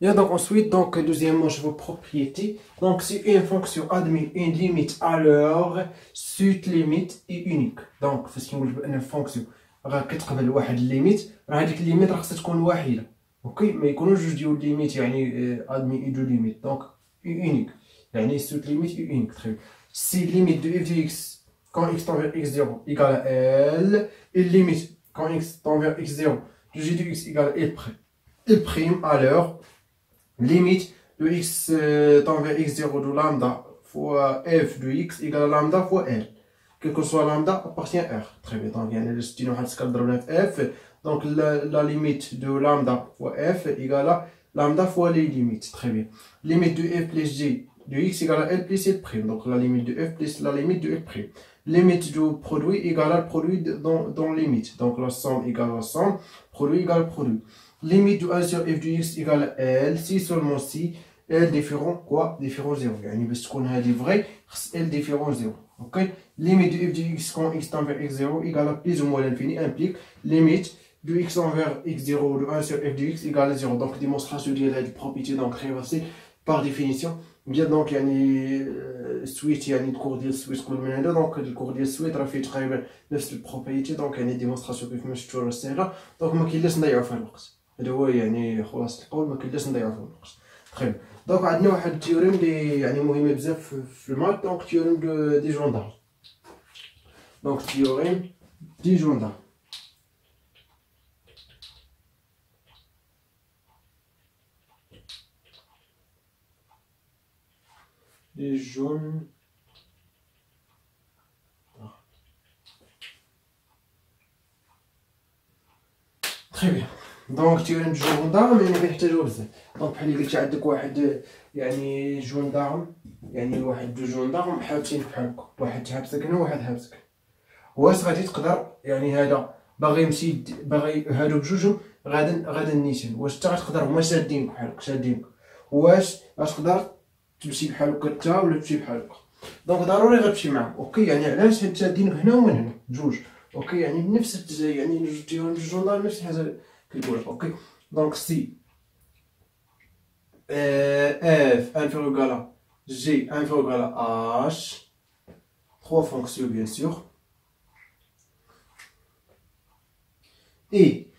Et donc ensuite, donc deuxièmement, je veux propriété. Donc si une fonction admet une limite, alors cette limite est unique. Donc فاش كنقول بان فونكسيون راه كتقبل واحد الليميت، راه هذيك الليميت راه خصها تكون واحده. اوكي، ما يكونوش جوج ديال الليميت يعني admet دو ليميت. دونك unique يعني cette limite est unique. Très bien. Si limite de f de x quand x tend vers x0 égale à L, et limite quand x tend vers x0 de g de x égale à L prime, alors limite de x tend vers x0 de lambda fois f de x égale à lambda fois L. Quel que soit lambda appartient à R. Très bien. Donc, il y a le style f. Donc, la limite de lambda fois f égale à lambda fois les limites. Très bien. Limite de f plus g de x égale à L plus L prime. Donc, la limite de f plus la limite de f prime. Limite du produit égale à le produit dans limite. Donc, la somme égale à la somme. Produit égale produit. Limite de 1 sur f de x égale à L si seulement si L différent quoi? Différent 0. يعني باش تكون هذه vraie خص L différent 0. Ok? Limite de f de x quand x tend vers x0 égale à plus ou moins l'infini implique limite de x envers x0 de 1 sur f de x égale à 0. Donc, démonstration de la propriété donc réversée par définition. Bien donc يعني سويت يعني الكور ديال سويت كل من هذا. دونك الكور ديال سويت راه فيه تقريبا نفس البروبريتي. دونك يعني ديمونستراسيون كيف ما شفتو راه ساهله. دونك ما كاين لاش نضيعو فيها الوقت. هذا هو يعني خلاصه القول، ما كاين لاش نضيعو فيها الوقت. تخيل دونك عندنا واحد التيوريم اللي يعني مهمه بزاف في المات. دونك تيوريم دي جوندار. دونك تيوريم دي جوندار. دي جون تري بيان. دونك تيوريم دو جوندارم يعني كنحتاجوه بزاف. دونك بحال اللي قلت عندك واحد يعني جوندارم، يعني واحد دو جوندارم حابسين بحال هكا، واحد حابسك هنا وواحد حابسك. واش غادي تقدر يعني هذا باغي يمشي باغي هادو بجوجهم غادا نيشان، واش انت غتقدر هما شادينك بحال هكا شادينك، واش غتقدر تمشي بحال هكا انت ولا تمشي بحال هكا؟ دونك ضروري غتمشي معاهم. اوكي يعني علاش؟ حيت شادينك هنا ومن هنا بجوج. اوكي يعني بنفس يعني جوج جوندار نفس الحاجه كيقولك. اوكي دونك سي اف انفيريور égal à g inférieur égal à h, trois fonctions bien sûr. Et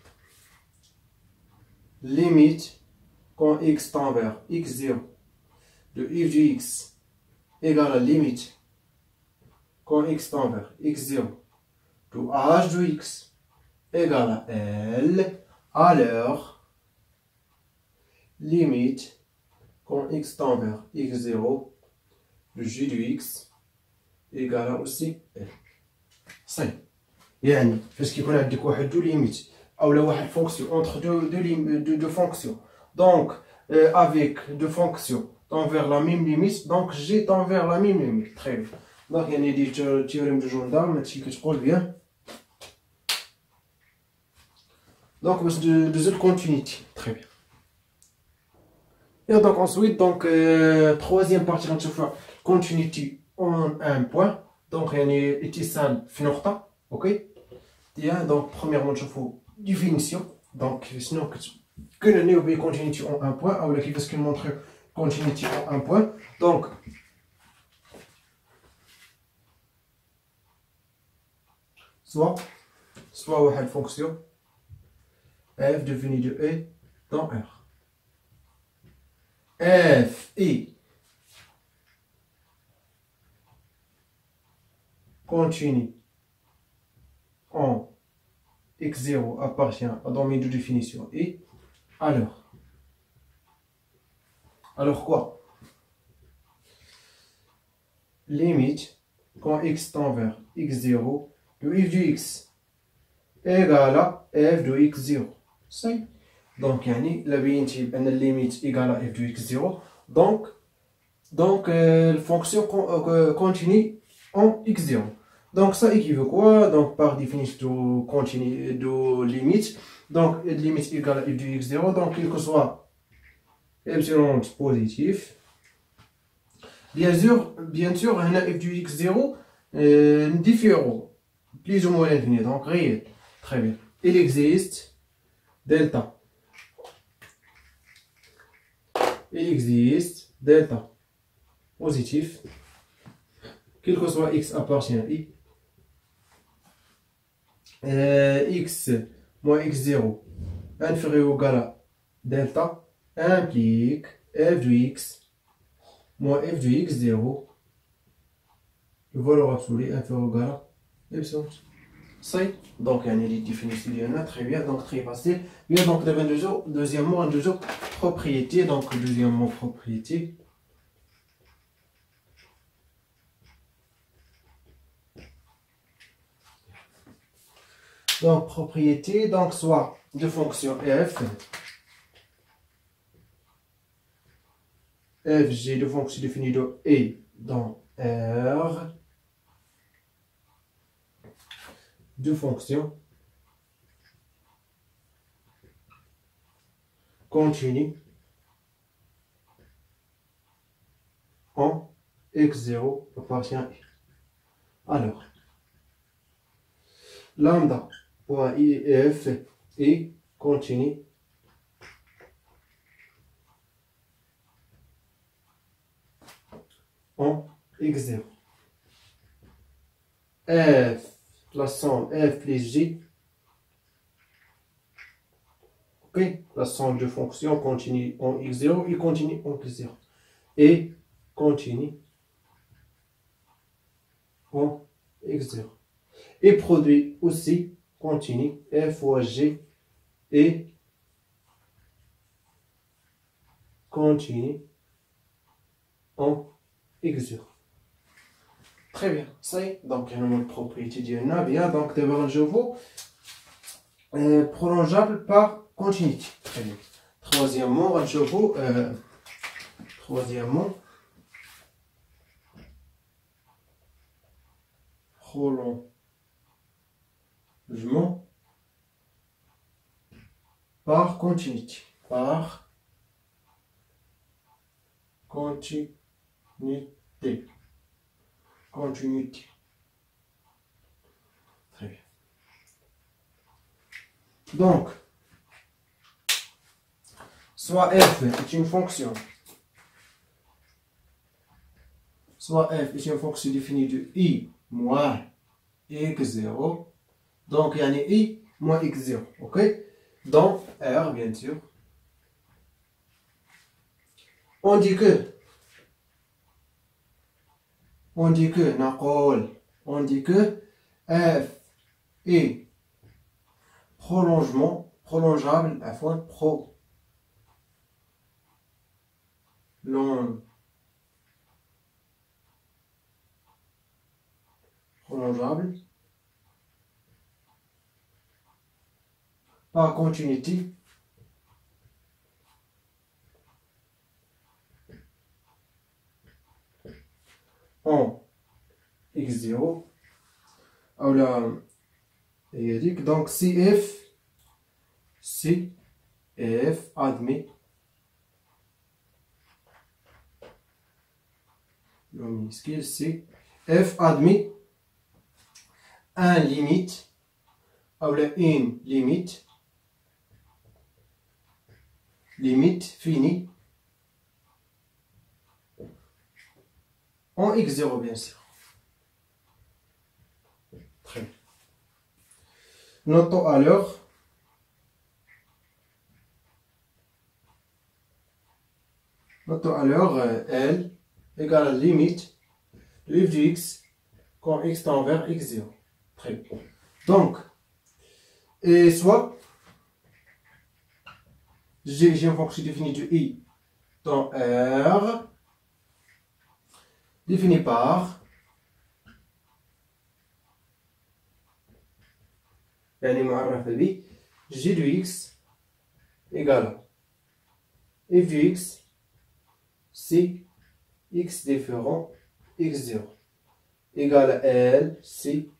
limite quand x tend vers x0 de f de x égale à limite quand x tend vers x0 de h de x égale à L, alors limite quand x tend vers x0 de g de x égale à aussi L. صحيح. يعني فاش كيكون عندك واحد دو ليميت اولا واحد فونكسيون اونتر دو فونكسيون دونك avec deux fonctions tend vers la même limite, donc g tend vers la même limite. Très bien. Donc il y a des théorèmes de gendarme هادشي كتقول bien. Donc de cette continuité. Très bien. Et donc ensuite donc troisième partie غنشوفوا continuity en un point. Donc يعني اتصال في نقطة. OK. Bien, donc premièrement نشوفوا définition. Donc sinon كنعنيو ب continuity en un point اولا كيفاش كنمونطريو continuity en un point. Donc soit واحد fonction f définie de e dans R. f est continue en x0 appartient à domaine de définition et alors quoi? Limite quand x tend vers x0 de f de x égale à f de x0. صحيح. donc يعني لا بينتي بان limite égale à f de x0 donc la fonction continue en x0. Donc ça équivaut quoi? Donc par définition de continue de limite, donc limite égale à f de x0, donc quel que soit epsilon positif. Bien sûr, on a f de x0 différent, plus ou moins l'infini, donc réel. Très bien. Il existe delta il existe delta positif, quel que soit x appartient à i, x moins x0 inférieur ou égal à delta implique f de x moins f de x0, valeur absolue inférieure ou égal à epsilon. C'est donc les définitions ديالنا très bien, donc très facile. Bien, donc deuxièmement propriété, donc deuxièmement propriété. Donc propriété, donc soit de fonction f, fg de fonction définie de e dans R, de fonction continue en x0 appartient à i. Alors, lambda point if est continue en x0. F, la somme f plus g, ok, la somme de fonctions continue en x0 et continue en x0. Et continue en x0. Et produit aussi continue f fois g et continue en x0. Très bien, ça y est, donc il y a une propriété d'INA, bien, donc d'abord je vous prolongeable par continuité. Très bien. Troisièmement, je vous prolongement par continuité. Par continuité. Continuité. Très bien. Donc, soit f est une fonction, définie de i moins x0. Donc, il y a i moins x0. Ok? Dans R, bien sûr. On dit que f est prolongeable à fois prolongeable par continuité en x0. Alors, donc CF admet le minuscule CF admet un limite, une limite finie en x0 bien sûr. Très bien. Notons alors L égale à la limite de f de x quand x tend vers x0. Très bien. Donc, et soit j'ai une fonction définie de i dans R définie par g de x égale à f de x si x différent x0 égale à L si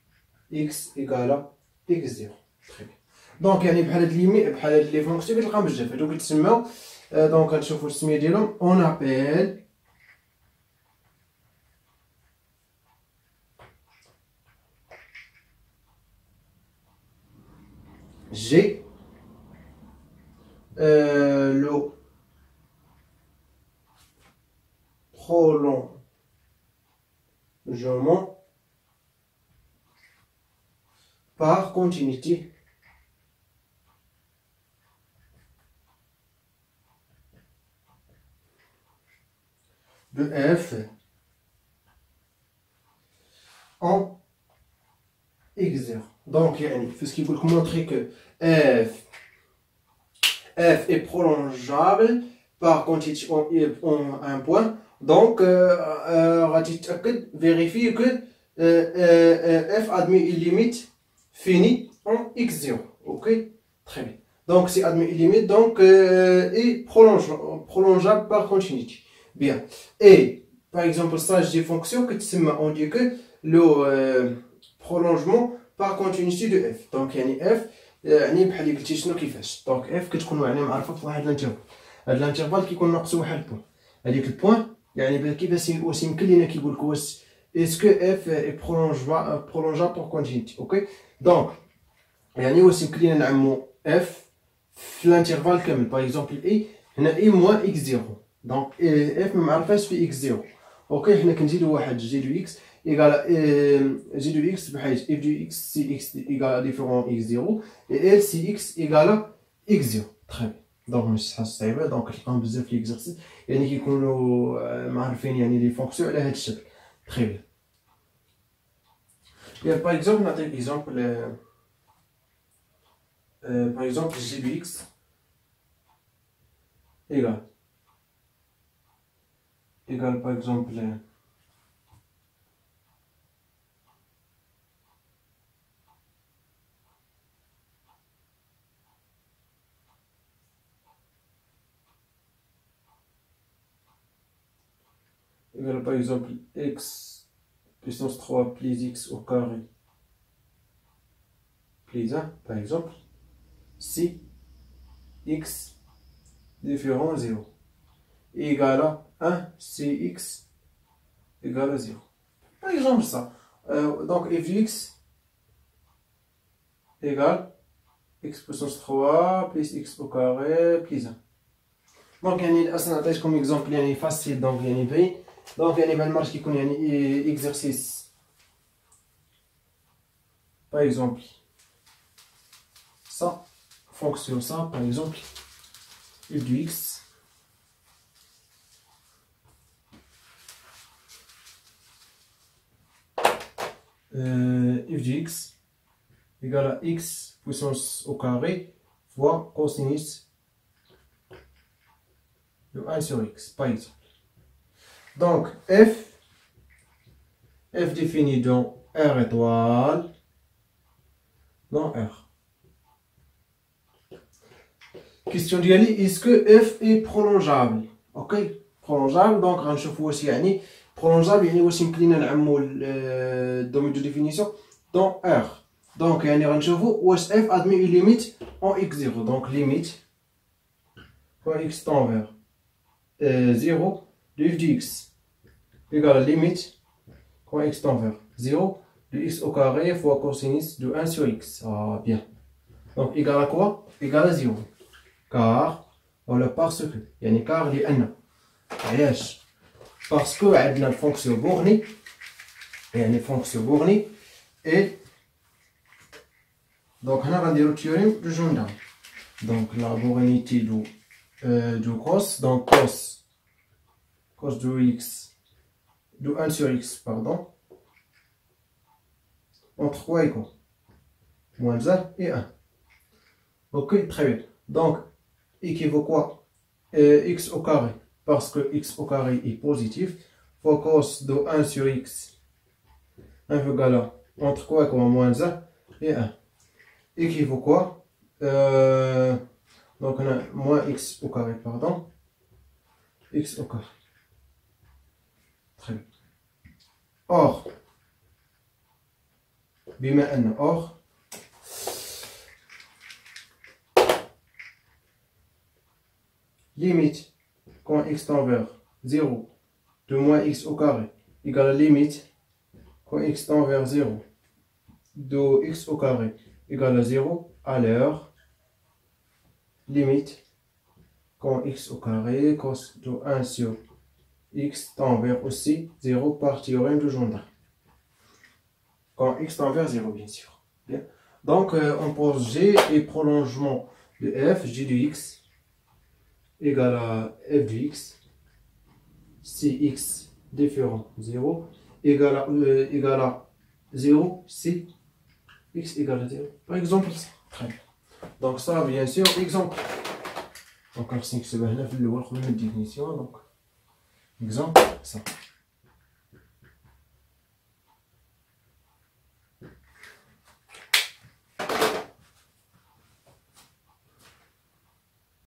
x égale à x0. Très bien. دونك يعني بحال هاد ليميت بحال هاد لي فونكسيون كتلقاهم بزاف هادو كيتسموا دونك غنشوفو التسميه ديالهم اون ابيل جي prolongement par continuité de f en x0. Donc, ce qui vous montrer que f est prolongeable par quantité en un point. Donc, vérifier que f admet une limite finie en x0. Ok, très bien. Donc, c'est admet une limite, donc, est prolongeable par continuité. Bien. Et, par exemple, ça, des fonctions que on dit que le prolongement par continuité de f. Donc, f, يعني بحال اللي قلتي شنو كيفاش. دونك اف كتكون يعني معرفه في واحد الانترفال. هاد الانترفال كيكون ناقصو واحد البوان. هذيك البوان يعني كيفاش واش يمكن لينا كيقول لك واش اسكو اف اي برولونجابل بور كونتينيتي. اوكي دونك يعني واش يمكن لينا نعمو اف في الانترفال كامل. باغ اكزومبل اي هنا اي موان اكس زيرو. دونك اف ما معرفاش في اكس زيرو. اوكي حنا كنزيدو واحد جي دو اكس égale g de x بحيث f de x si x égale à différent x0 et l si x égale à x0. Très bien. Donc مش حاجة صعيبة. دونك كتلقاهم بزاف في ليكزارسيس يعني كيكونوا معرفين يعني لي فونكسيون على هاد الشكل. Très bien. Bien par exemple نعطيك exemple par exemple g de x égale par exemple égale par exemple x puissance 3 plus x au carré plus 1 par exemple si x différent 0 égale à 1 si x égale à 0. Par exemple ça. Donc f de x égale x puissance 3 plus x au carré plus 1. Donc يعني اصلا عطيتكم اكزومبل يعني فاسيل. دونك يعني باين. دونك يعني بهاد المرات كيكون يعني اكزرسيس. Par exemple ça fonction ça par exemple f de x f de x égale à x puissance au carré fois cosinus de 1 sur x par exemple. Donc f défini dans R étoile dans R. Question ديالي est-ce que f est prolongeable. ok prolongeable. donc غنشوفوا واش يعني prolongeable يعني واش يمكن لينا نعمو الدومين دو ديفينيسيون dans R. donc يعني غنشوفوا واش f admet une limite en x0. donc limite quand x tend vers 0 de f de x égale à limite quand x tend vers 0 de x au carré fois cosinus de 1 sur x. Ah bien. donc égale à quoi? égale à 0. car ولا parce que يعني car لأن علاش؟ parce que عندنا الفونكسيون بورني يعني فونكسيون بورني et donc هنا غنديرو التيوريم دو جوندام. donc la bornité du cos. donc cos de x de 1 sur x pardon entre quoi et quoi? moins 1 et 1. ok très bien. donc équivaut quoi? X au carré parce que x au carré est positif fois cos de 1 sur x 1 égale à entre quoi et quoi? moins 1 et 1 équivaut quoi? donc on a moins x au carré pardon x au carré. très bien. or بما أن or limite quand x tend vers 0 de moins x au carré égale à limite quand x tend vers 0 de x au carré égale à 0 alors limite quand x au carré cos de 1 sur x tend vers aussi 0 par théorème de Gendrin. Quand x tend vers 0, bien sûr. Bien. Donc, on pose g et prolongement de f, g de x égale à f de x, si x différent de 0, égale à 0, si x égale à 0. Par exemple, ça. Très bien. Donc, ça, bien sûr, exemple. Donc, on va définition. Donc, exemple, ça.